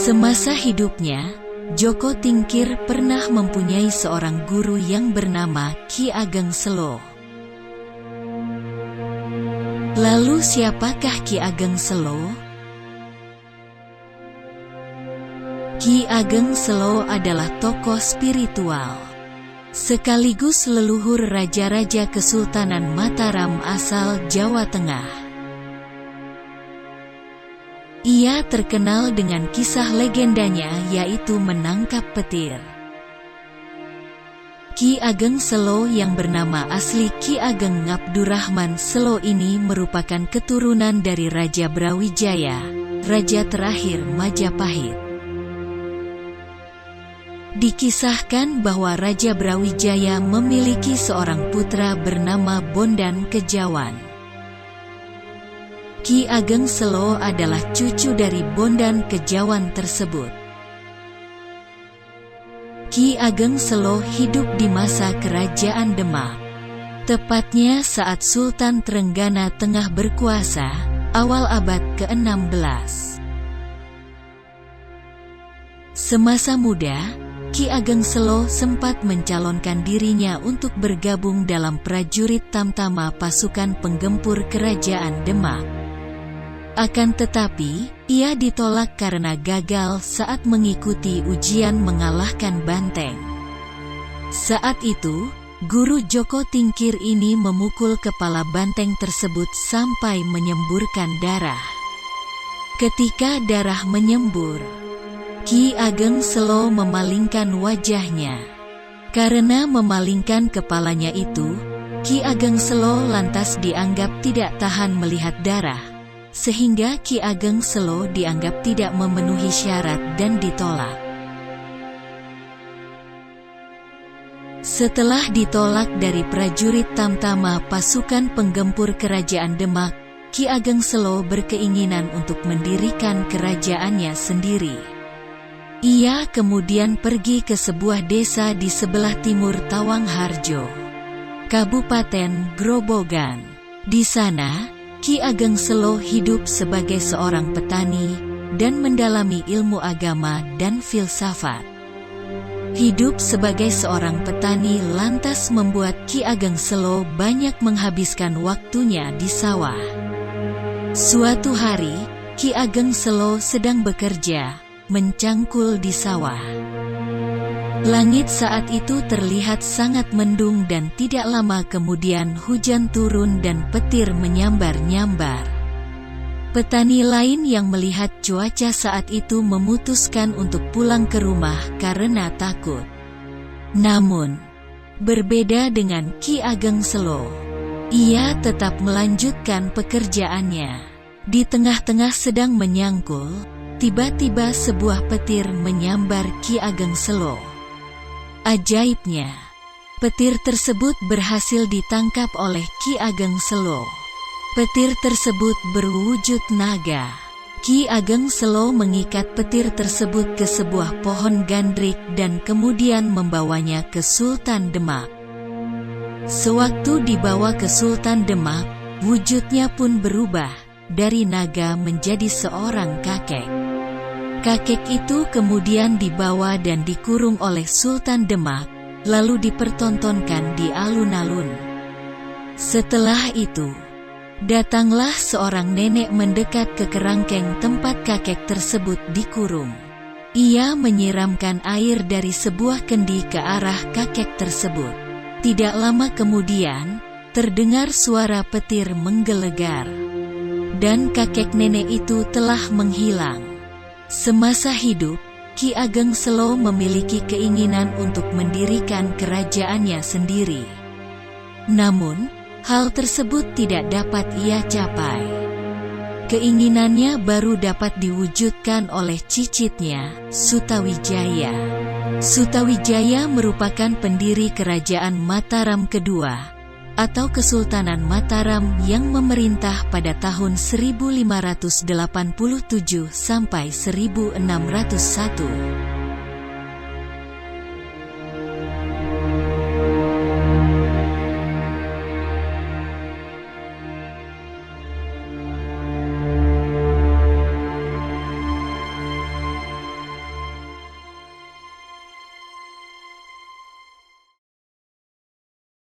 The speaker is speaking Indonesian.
Semasa hidupnya, Joko Tingkir pernah mempunyai seorang guru yang bernama Ki Ageng Selo. Lalu siapakah Ki Ageng Selo? Ki Ageng Selo adalah tokoh spiritual, sekaligus leluhur raja-raja Kesultanan Mataram asal Jawa Tengah. Ia terkenal dengan kisah legendanya yaitu menangkap petir. Ki Ageng Selo yang bernama asli Ki Ageng Ngabdurrahman Selo ini merupakan keturunan dari Raja Brawijaya, raja terakhir Majapahit. Dikisahkan bahwa Raja Brawijaya memiliki seorang putra bernama Bondan Kejawan. Ki Ageng Selo adalah cucu dari Bondan Kejawan tersebut. Ki Ageng Selo hidup di masa Kerajaan Demak, tepatnya saat Sultan Trenggana tengah berkuasa, awal abad ke-16. Semasa muda, Ki Ageng Selo sempat mencalonkan dirinya untuk bergabung dalam prajurit Tamtama pasukan penggempur Kerajaan Demak. Akan tetapi, ia ditolak karena gagal saat mengikuti ujian mengalahkan banteng. Saat itu, guru Joko Tingkir ini memukul kepala banteng tersebut sampai menyemburkan darah. Ketika darah menyembur, Ki Ageng Selo memalingkan wajahnya. Karena memalingkan kepalanya itu, Ki Ageng Selo lantas dianggap tidak tahan melihat darah, sehingga Ki Ageng Selo dianggap tidak memenuhi syarat dan ditolak. Setelah ditolak dari prajurit Tamtama pasukan penggempur Kerajaan Demak, Ki Ageng Selo berkeinginan untuk mendirikan kerajaannya sendiri. Ia kemudian pergi ke sebuah desa di sebelah timur Tawangharjo, Kabupaten Grobogan. Di sana, Ki Ageng Selo hidup sebagai seorang petani dan mendalami ilmu agama dan filsafat. Hidup sebagai seorang petani lantas membuat Ki Ageng Selo banyak menghabiskan waktunya di sawah. Suatu hari, Ki Ageng Selo sedang bekerja, mencangkul di sawah. Langit saat itu terlihat sangat mendung dan tidak lama kemudian hujan turun dan petir menyambar-nyambar. Petani lain yang melihat cuaca saat itu memutuskan untuk pulang ke rumah karena takut. Namun, berbeda dengan Ki Ageng Selo, ia tetap melanjutkan pekerjaannya. Di tengah-tengah sedang menyangkul, tiba-tiba sebuah petir menyambar Ki Ageng Selo. Ajaibnya, petir tersebut berhasil ditangkap oleh Ki Ageng Selo. Petir tersebut berwujud naga. Ki Ageng Selo mengikat petir tersebut ke sebuah pohon gandrik dan kemudian membawanya ke Sultan Demak. Sewaktu dibawa ke Sultan Demak, wujudnya pun berubah, dari naga menjadi seorang kakek. Kakek itu kemudian dibawa dan dikurung oleh Sultan Demak, lalu dipertontonkan di alun-alun. Setelah itu, datanglah seorang nenek mendekat ke kerangkeng tempat kakek tersebut dikurung. Ia menyiramkan air dari sebuah kendi ke arah kakek tersebut. Tidak lama kemudian, terdengar suara petir menggelegar, dan kakek nenek itu telah menghilang. Semasa hidup, Ki Ageng Selo memiliki keinginan untuk mendirikan kerajaannya sendiri. Namun, hal tersebut tidak dapat ia capai. Keinginannya baru dapat diwujudkan oleh cicitnya, Sutawijaya. Sutawijaya merupakan pendiri Kerajaan Mataram kedua, atau Kesultanan Mataram yang memerintah pada tahun 1587 sampai 1601.